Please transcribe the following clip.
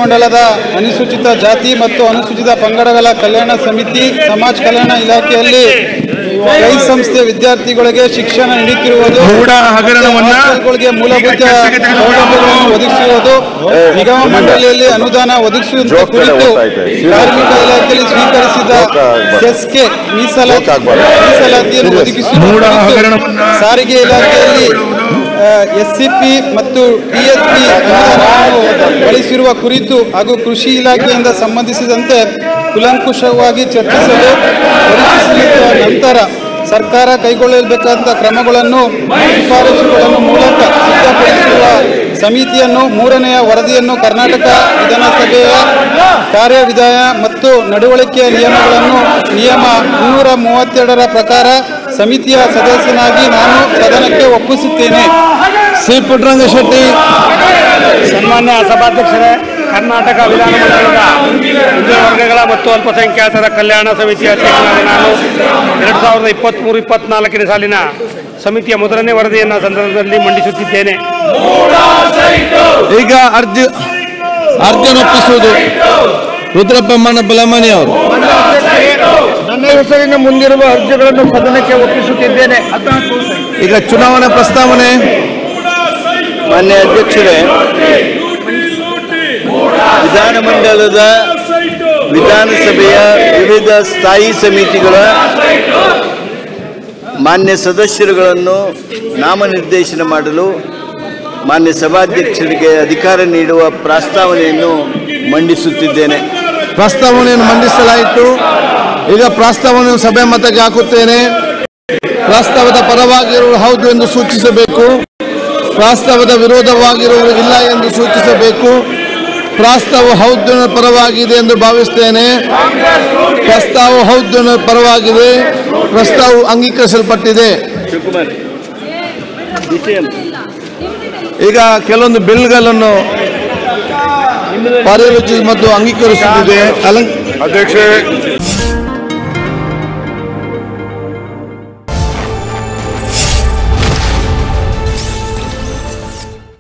ಮಂಡಲದ ಅನುಸೂಚಿತ ಜಾತಿ ಮತ್ತು ಅನುಸೂಚಿತ ಪಂಗಡಗಳ ಕಲ್ಯಾಣ ಸಮಿತಿ ಸಮಾಜ ಕಲ್ಯಾಣ ಇಲಾಖೆಯಲ್ಲಿ ಕೈ ಸಂಸ್ಥೆ ವಿದ್ಯಾರ್ಥಿಗಳಿಗೆ ಶಿಕ್ಷಣ ನೀಡುತ್ತಿರುವುದು, ವಿದ್ಯಾರ್ಥಿಗಳಿಗೆ ಮೂಲಭೂತ ಸೌಲಭ್ಯಗಳನ್ನು ಒದಗಿಸುವುದು, ನಿಗಮ ಮಂಡಳಿಯಲ್ಲಿ ಅನುದಾನ ಒದಗಿಸುವ ಕುರಿತು ಕಾರ್ಮಿಕ ಇಲಾಖೆಯಲ್ಲಿ ಸ್ವೀಕರಿಸಿದ ಸೆಸ್ಗೆ ಮೀಸಲಾತಿಯನ್ನು ಒದಗಿಸುವುದು, ಸಾರಿಗೆ ಇಲಾಖೆಯಲ್ಲಿ ಎಸ್ಸಿಪಿ ಮತ್ತು ಟಿಎಸ್ಪಿ ಅನುದಾನವನ್ನು ಬಳಸಿರುವ ಕುರಿತು ಹಾಗೂ ಕೃಷಿ ಇಲಾಖೆಯಿಂದ ಸಂಬಂಧಿಸಿದಂತೆ ಕೂಲಂಕುಷವಾಗಿ ಚರ್ಚಿಸಲು ಪರಿಶೀಲಿಸಿದ ನಂತರ ಸರ್ಕಾರ ಕೈಗೊಳ್ಳಬೇಕಾದ ಕ್ರಮಗಳನ್ನು ಶಿಫಾರಸುಗಳನ್ನು ಮೂಲಕ ಸಿದ್ಧಪಡಿಸಿರುವ ಸಮಿತಿಯನ್ನು ಮೂರನೆಯ ವರದಿಯನ್ನು ಕರ್ನಾಟಕ ವಿಧಾನಸಭೆಯ ಕಾರ್ಯವಿಧಾನ ಮತ್ತು ನಡವಳಿಕೆಯ ನಿಯಮ 232 ಪ್ರಕಾರ ಸಮಿತಿಯ ಸದಸ್ಯನಾಗಿ ನಾನು ಸದನಕ್ಕೆ ಒಪ್ಪಿಸುತ್ತೇನೆ. ಸಿ ಪುಟ್ಟರಂಗ ಶೆಟ್ಟಿ. ಸನ್ಮಾನ್ಯ ಸಭಾಧ್ಯಕ್ಷರೇ, ಕರ್ನಾಟಕ ವಿಧಾನಮಂಡಲದ ಹಿಂದುಳಿದ ವರ್ಗಗಳ ಮತ್ತು ಅಲ್ಪಸಂಖ್ಯಾತರ ಕಲ್ಯಾಣ ಸಮಿತಿಯ ಅಧ್ಯಕ್ಷನಾದ ನಾನು 2023-24ನೇ ಸಾಲಿನ ಸಮಿತಿಯ ಮೊದಲನೇ ವರದಿಯನ್ನು ಸಂದರ್ಭದಲ್ಲಿ ಮಂಡಿಸುತ್ತಿದ್ದೇನೆ. ಈಗ ಅರ್ಜಿ ಒಪ್ಪಿಸುವುದು ರುದ್ರಪ್ಪ ಬಲಮನಿ ಅವರು. ನನ್ನ ಹೆಸರಿನ ಮುಂದಿರುವ ಅರ್ಜಿಗಳನ್ನು ಸದನಕ್ಕೆ ಒಪ್ಪಿಸುತ್ತಿದ್ದೇನೆ. ಈಗ ಚುನಾವಣಾ ಪ್ರಸ್ತಾವನೆ. ಮಾನ್ಯ ಅಧ್ಯಕ್ಷರೇ, ವಿಧಾನಮಂಡಲದ ವಿಧಾನಸಭೆಯ ವಿವಿಧ ಸ್ಥಾಯಿ ಸಮಿತಿಗಳ ಮಾನ್ಯ ಸದಸ್ಯರುಗಳನ್ನು ನಾಮನಿರ್ದೇಶನ ಮಾಡಲು ಮಾನ್ಯ ಸಭಾಧ್ಯಕ್ಷರಿಗೆ ಅಧಿಕಾರ ನೀಡುವ ಪ್ರಸ್ತಾವನೆಯನ್ನು ಮಂಡಿಸುತ್ತಿದ್ದೇನೆ. ಪ್ರಸ್ತಾವನೆಯನ್ನು ಮಂಡಿಸಲಾಯಿತು. ಈಗ ಪ್ರಸ್ತಾವನೆಯನ್ನು ಸಭೆ ಮತಕ್ಕೆ ಹಾಕುತ್ತೇನೆ. ಪ್ರಸ್ತಾವದ ಪರವಾಗಿರುವವರು ಹೌದು ಎಂದು ಸೂಚಿಸಬೇಕು. ಪ್ರಸ್ತಾವದ ವಿರೋಧವಾಗಿರುವವರು ಇಲ್ಲ ಎಂದು ಸೂಚಿಸಬೇಕು. ಪ್ರಸ್ತಾವ ಹೌದು ಪರವಾಗಿದೆ ಎಂದು ಭಾವಿಸುತ್ತೇನೆ. ಪ್ರಸ್ತಾವ ಹೌದು ಪರವಾಗಿದೆ. ಪ್ರಸ್ತಾವ ಅಂಗೀಕರಿಸಲ್ಪಟ್ಟಿದೆ. ಈಗ ಕೆಲವೊಂದು ಬಿಲ್ಗಳನ್ನು ಪರ್ಯವೇಕ್ಷಿಸಿ ಮತ್ತು ಅಂಗೀಕರಿಸುತ್ತಿದೆ. ಅಧ್ಯಕ್ಷ